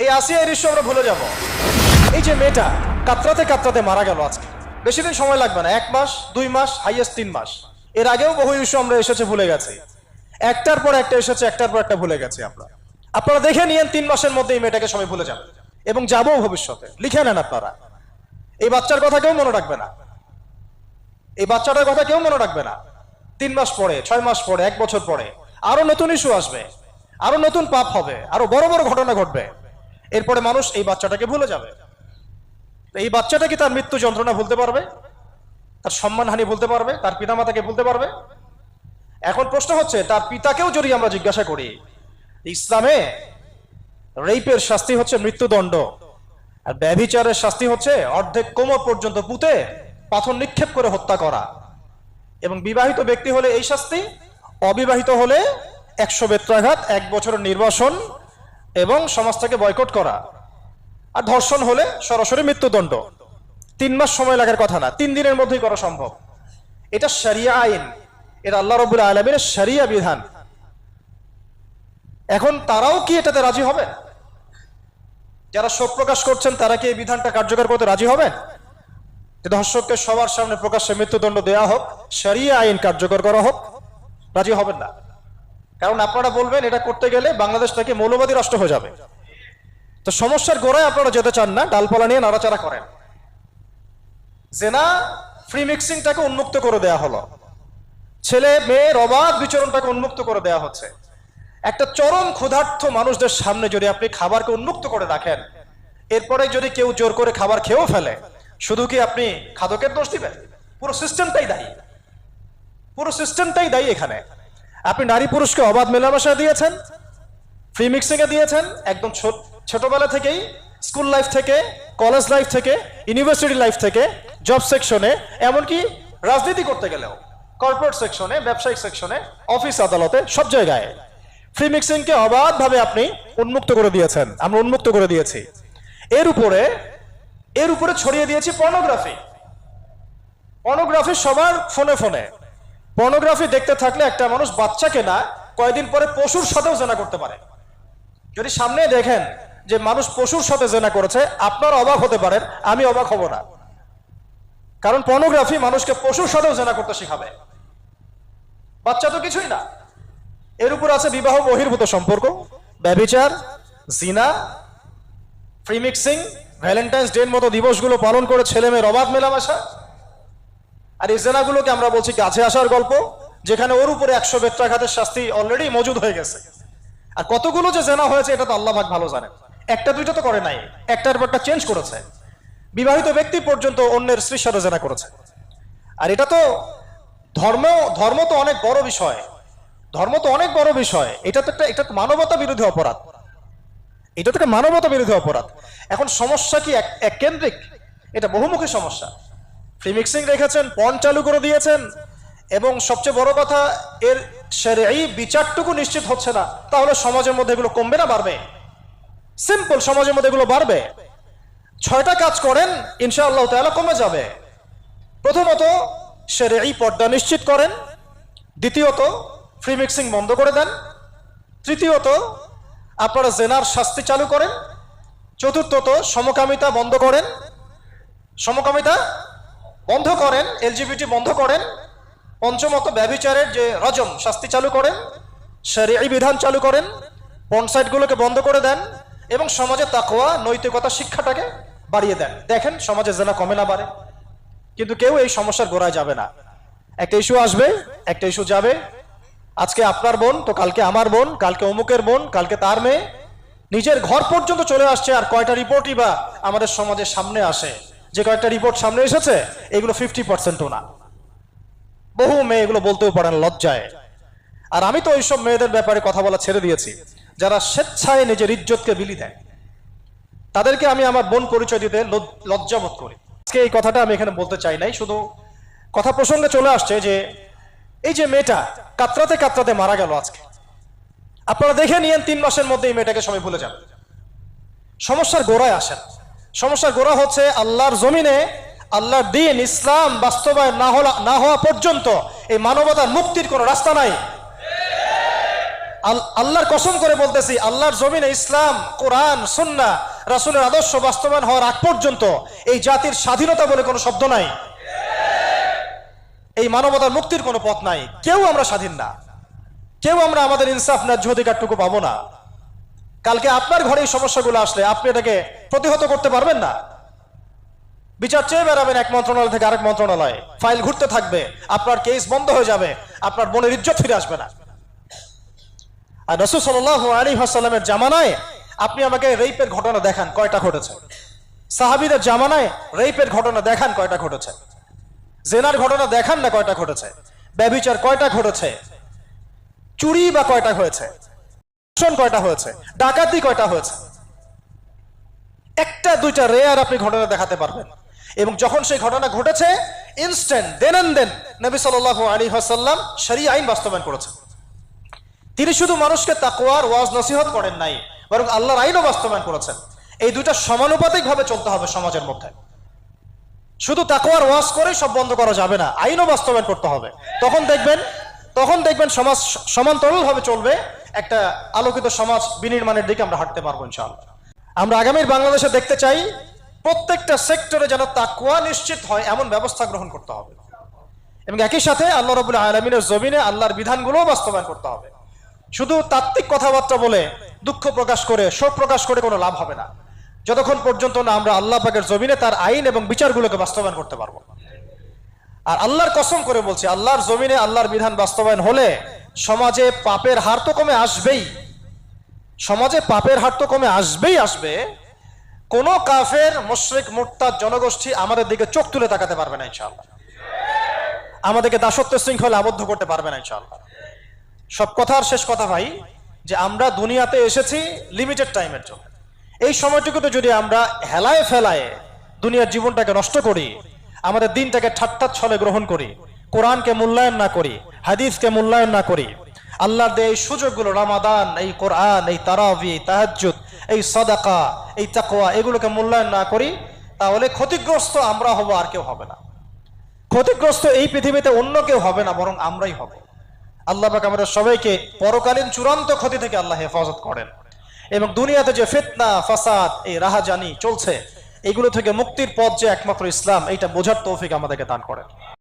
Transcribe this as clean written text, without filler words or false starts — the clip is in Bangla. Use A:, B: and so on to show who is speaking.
A: এই আসিয়ার দৃশ্য আমরা ভুলে যাব। এই যে মেয়েটা কাতরাতে কাতরাতে মারা গেল আজকে, বেশি দিন সময় লাগবে না, 1 মাস 2 মাস হাইয়েস্ট 3 মাস। এর আগেও বহু ইস্যু আমরা এসেছে ভুলে গেছি, একটার পর একটা এসেছে, একটার পর একটা ভুলে গেছি আমরা। আপনারা দেখে নিয়েন 3 মাসের মধ্যে এই মেয়েটাকে সবাই ভুলে যাবে এবং যাবো ভবিষ্যতে। লিখে নেন আপনারা, এই বাচ্চার কথা কেউ মনে রাখবে না, এই বাচ্চাটার কথা কেউ মনে রাখবে না। 3 মাস পরে, 6 মাস পরে, 1 বছর পরে আরো নতুন ইস্যু আসবে, আরো নতুন পাপ হবে, আরো বড় বড় ঘটনা ঘটবে। এরপরে মানুষ এই বাচ্চাটাকে ভুলে যাবে। এই বাচ্চাটা কি তার মৃত্যু যন্ত্রণা ভুলতে পারবে? তার সম্মানহানি ভুলতে পারবে? তার পিতামাতাকে ভুলতে পারবে? এখন প্রশ্ন হচ্ছে, তার পিতাকেও যদি আমরা জিজ্ঞাসা করি, ইসলামে রেপের শাস্তি হচ্ছে মৃত্যুদণ্ড, আর ব্যভিচারের শাস্তি হচ্ছে অর্ধেক কোমর পর্যন্ত পুঁতে পাথর নিক্ষেপ করে হত্যা করা। এবং বিবাহিত ব্যক্তি হলে এই শাস্তি, অবিবাহিত হলে 100 বেত্রাঘাত, 1 বছরের নির্বাসন এবং সমাজ থেকে বয়কট করা, আর ধর্ষণ হলে সরাসরি মৃত্যুদণ্ড। 3 মাস সময় লাগার কথা না, 3 দিনের মধ্যেই করা সম্ভব। এটা শরিয়া আইন, এটা আল্লাহ রাব্বুল আলামিনের শরিয়া বিধান। এখন তারাও কি এটাতে রাজি হবে? যারা শোক প্রকাশ করছেন তারা কি এই বিধানটা কার্যকর করতে রাজি হবেন? যে ধর্ষককে সবার সামনে প্রকাশ্যে মৃত্যুদণ্ড দেওয়া হোক, শরিয়া আইন কার্যকর করা হোক? রাজি হবেন না। কারণ আপনারা বলবেন এটা করতে গেলে বাংলাদেশ থেকে মৌলবাদী রাষ্ট্র হয়ে যাবে। তো সমস্যার গোড়ায় আপনারা যেতে চান না, ডালপালা নিয়ে নাড়াচাড়া করেন। জেনা ফ্রি মিক্সিংটাকে উন্মুক্ত করে দেয়া হলো, ছেলে মেয়ের অবাধ বিচরণটাকে উন্মুক্ত করে দেয়া হচ্ছে। একটা চরম ক্ষুধার্ত মানুষদের সামনে যদি আপনি খাবারকে উন্মুক্ত করে রাখেন, এরপরে যদি কেউ জোর করে খাবার খেয়েও ফেলে, শুধু কি আপনি খাদকের দোষ দিবেন? পুরো সিস্টেমটাই দায়ী, পুরো সিস্টেমটাই দায়ী এখানে। আপনি নারী পুরুষকে অবাধ মেলামেশা দিয়েছেন, ফ্রি মিক্সিং এ দিয়েছেন, একদম ছোটবেলা থেকেই, স্কুল লাইফ থেকে, কলেজ লাইফ থেকে, ইউনিভার্সিটি লাইফ থেকে, জব সেকশনে, এমনকি রাজনীতি করতে গেলেও কর্পোরেট সেকশনে, ব্যবসায়িক সেকশনে, অফিস আদালতে, সব জায়গায় ফ্রি মিক্সিংকে অবাধভাবে আপনি উন্মুক্ত করে দিয়েছেন, আমরা উন্মুক্ত করে দিয়েছি। এর উপরে ছড়িয়ে দিয়েছি পর্নোগ্রাফি। পর্নোগ্রাফি সবার ফোনে ফোনে। পর্নোগ্রাফি দেখতে থাকলে একটা মানুষ বাচ্চাকে না, কয়েকদিন পরে পশুর সাথেও জেনা করতে পারে। যদি সামনে দেখেন যে মানুষ পশুর সাথে জেনা করেছে, আপনারা অবাক হতে পারেন, আমি অবাক হব না। কারণ পর্নোগ্রাফি মানুষকে পশুর সাথেও জেনা করতে শেখাবে। বাচ্চা তো কিছুই না। এর উপর আছে বিবাহ বহির্ভূত সম্পর্ক, ব্যভিচার, জিনা, ফ্রি মিক্সিং, ভ্যালেন্টাইন্স ডে এর মতো দিবসগুলো পালন করে ছেলে মেয়ের অবাধ মেলামেশা। আর এই জেনাগুলোকে আমরা বলছি কাছে আসার গল্প, যেখানে ওর উপরে 100 বেত্রাঘাতের শাস্তি অলরেডি মজুদ হয়ে গেছে। আর কতগুলো যে জেনা হয়েছে এটা তো আল্লাহ পাক ভালো জানেন। একটা দুইটা তো করে নাই, একটার পর একটা চেঞ্জ করেছে। বিবাহিত ব্যক্তি পর্যন্ত অন্যের স্ত্রীর সাথে জেনা করেছে। আর এটা তো ধর্ম তো অনেক বড় বিষয়, ধর্ম তো অনেক বড় বিষয়। এটা তো মানবতা বিরোধী অপরাধ, এটা তো মানবতা বিরোধী অপরাধ। এখন সমস্যা কি এক কেন্দ্রিক? এটা বহুমুখী সমস্যা। ফ্রি মিক্সিং রেখেছেন, পর্ন চালু করে দিয়েছেন, এবং সবচেয়ে বড় কথা, এর শরঈ বিচারটুকু নিশ্চিত হচ্ছে না। তাহলে সমাজের মধ্যে এগুলো কমবে না বাড়বে? সিম্পল, সমাজের মধ্যে এগুলো বাড়বে। 6টা কাজ করেন, ইনশাআল্লাহ তাআলা কমে যাবে। প্রথমত শরঈ পর্দা নিশ্চিত করেন, দ্বিতীয়ত ফ্রি মিক্সিং বন্ধ করে দেন, তৃতীয়ত আপনারা জেনার শাস্তি চালু করেন, চতুর্থত সমকামিতা বন্ধ করেন, এলজিবিটি বন্ধ করেন, পঞ্চমত ব্যভিচারের যে রজম শাস্তি চালু করেন, শরঈ বিধান চালু করেন, পর্ন সাইটগুলোকে বন্ধ করে দেন, এবং সমাজে তাকওয়া নৈতিকতা শিক্ষাটাকে বাড়িয়ে দেন। দেখেন সমাজে জেনা কমে না বাড়ে। কিন্তু কেউ এই সমস্যার গোড়ায় যাবে না। একটা ইস্যু আসবে, একটা ইস্যু যাবে। আজকে আপনার বোন তো কালকে আমার বোন, কালকে অমুকের বোন, কালকে তার মেয়ে, নিজের ঘর পর্যন্ত চলে আসছে। আর কয়টা রিপোর্টই বা আমাদের সমাজের সামনে আসে? যে কয়েকটা রিপোর্ট সামনে এসেছে এগুলো 50%ও না। বহু মেয়ে এগুলো বলতেও পারেন লজ্জায়। আর আমি তো ওইসব মেয়েদের ব্যাপারে কথা বলা ছেড়ে দিয়েছি, যারা স্বেচ্ছায় নিজের ইজ্জতকে বিলি দেয়। তাদেরকে আমি আমার বোন পরিচয় দিতে লজ্জাবোধ করি। আজকে এই কথাটা আমি এখানে বলতে চাই নাই, শুধু কথা প্রসঙ্গে চলে আসছে যে এই যে মেয়েটা কাতরাতে কাতরাতে মারা গেল আজকে, আপনারা দেখে নিয়েন 3 মাসের মধ্যে এই মেয়েটাকে সবাই ভুলে যান। সমস্যার গোড়ায় আসেন। সমস্যার গোড়া হচ্ছে আল্লাহর জমিনে আল্লাহর দ্বীন ইসলাম বাস্তবায়ন না হওয়া পর্যন্ত এই মানবতার মুক্তির কোনো রাস্তা নাই। আল্লাহর কসম করে বলতেছি, আল্লাহর জমিনে ইসলাম, কোরআন, সুন্নাহ, রাসূলের আদর্শ বাস্তবায়ন হওয়ার আগ পর্যন্ত এই জাতির স্বাধীনতা বলে কোনো শব্দ নাই, এই মানবতার মুক্তির কোনো পথ নাই। কেউ আমরা স্বাধীন না, কেউ আমরা আমাদের ইনসাফ ন্যায্য অধিকারটুকু পাবো না। কালকে আপনার ঘরে এই সমস্যাগুলো আসলে আপনি এটাকে প্রতিহত করতে পারবেন না। বিচার চেয়ে বেড়াবেন এক মন্ত্রণালয় থেকে আরেক মন্ত্রণালয়ে, ফাইল ঘুরতে থাকবে, আপনার কেস বন্ধ হয়ে যাবে, আপনার বোনের ইজ্জত ফিরে আসবে না। আর রাসূল সাল্লাল্লাহু আলাইহি ওয়াসাল্লামের জামানায় আপনি আমাকে রেপের ঘটনা দেখান কয়টা ঘটেছে? সাহাবীদের জামানায় রেপের ঘটনা দেখান কয়টা ঘটেছে? জেনার ঘটনা দেখান না কয়টা ঘটেছে? ব্যভিচার কয়টা ঘটেছে? চুরি বা কয়টা হয়েছে? কয়টা হয়েছে? ডাকাতি কয়টা হয়েছে? একটা দুইটা রেয়ার আপনি ঘটনা দেখাতে পারবেন। এবং যখন সেই ঘটনা ঘটেছে ইনস্ট্যান্ট দেন এন্ড দেন নবী সাল্লাল্লাহু আলাইহি ওয়াসাল্লাম শরীয়ত আইন বাস্তবায়ন করেছেন। তিনি শুধু মানুষকে তাকওয়ার ওয়াজ নসিহত করেন নাই, বরং আল্লাহর আইনও বাস্তবায়ন করেছেন। এই দুইটা সমানুপাতিক ভাবে চলতে হবে সমাজের মধ্যে। শুধু তাকওয়ার ওয়াজ করে সব বন্ধ করা যাবে না, আইনও বাস্তবায়ন করতে হবে। তখন দেখবেন সমাজ সমান্তরাল ভাবে চলবে, একটা আলোকিত সমাজ বিনির্মাণের দিকে আমরা হাঁটতে পারবো ইনশাআল্লাহ। আমরা আগামীর বাংলাদেশে দেখতে চাই প্রত্যেকটা সেক্টরে যেন তাকওয়া নিশ্চিত হয় এমন ব্যবস্থা গ্রহণ করতে হবে, এবং একই সাথে আল্লাহ রাব্বুল আলামিনের জমিনে আল্লাহর বিধানগুলোও বাস্তবায়ন করতে হবে। শুধু তাত্ত্বিক কথাবার্তা বলে, দুঃখ প্রকাশ করে, শোক প্রকাশ করে কোনো লাভ হবে না, যতক্ষণ পর্যন্ত না আমরা আল্লাহ পাকের জমিনে তার আইন এবং বিচারগুলোকে বাস্তবায়ন করতে পারবো। আর আল্লাহর কসম করে বলছি, আল্লাহর জমিনে আল্লাহর বিধান বাস্তবায়ন হলে সমাজে পাপের হার তো কমে আসবেই, সমাজে পাপের হার তো কমে আসবে। কোন কাফের, মুশরিক, মুরতাদ জনগোষ্ঠী আমাদের দিকে চোখ তুলে তাকাতে পারবে না ইনশাআল্লাহ, আমাদেরকে দাসত্ব শৃঙ্খলে আবদ্ধ করতে পারবে না ইনশাআল্লাহ। সব কথার শেষ কথা ভাই, যে আমরা দুনিয়াতে এসেছি লিমিটেড টাইমের জন্য। এই সময়টুকুতে যদি আমরা হেলায় ফেলায় দুনিয়ার জীবনটাকে নষ্ট করি, আমাদের দিনটাকে ঠাট্টা ছলে গ্রহণ করি, কোরআনকে মূল্যায়ন না করি, হাদিসকে মূল্যায়ন না করি, আল্লাহর দেয় এই সুযোগগুলো, রমাদান, এই কোরআন, এই তারাবি, এই তাহাজ্জুদ, এই সাদাকা, এই তাকওয়া, এগুলোকে মূল্যায়ন না করি, তাহলে ক্ষতিগ্রস্ত আমরা হব, আর কেউ হবে না। ক্ষতিগ্রস্ত এই পৃথিবীতে অন্য কেউ হবে না, বরং আমরাই হব। আল্লাহ পাক আমাদের সবাইকে পরকালীন চূড়ান্ত ক্ষতি থেকে আল্লাহ হেফাজত করেন, এবং দুনিয়াতে যে ফিতনা, ফাসাদ, এই রাহাজানি চলছে, এগুলো থেকে মুক্তির পথ যে একমাত্র ইসলাম, এইটা বোঝার তৌফিক আমাদেরকে দান করেন।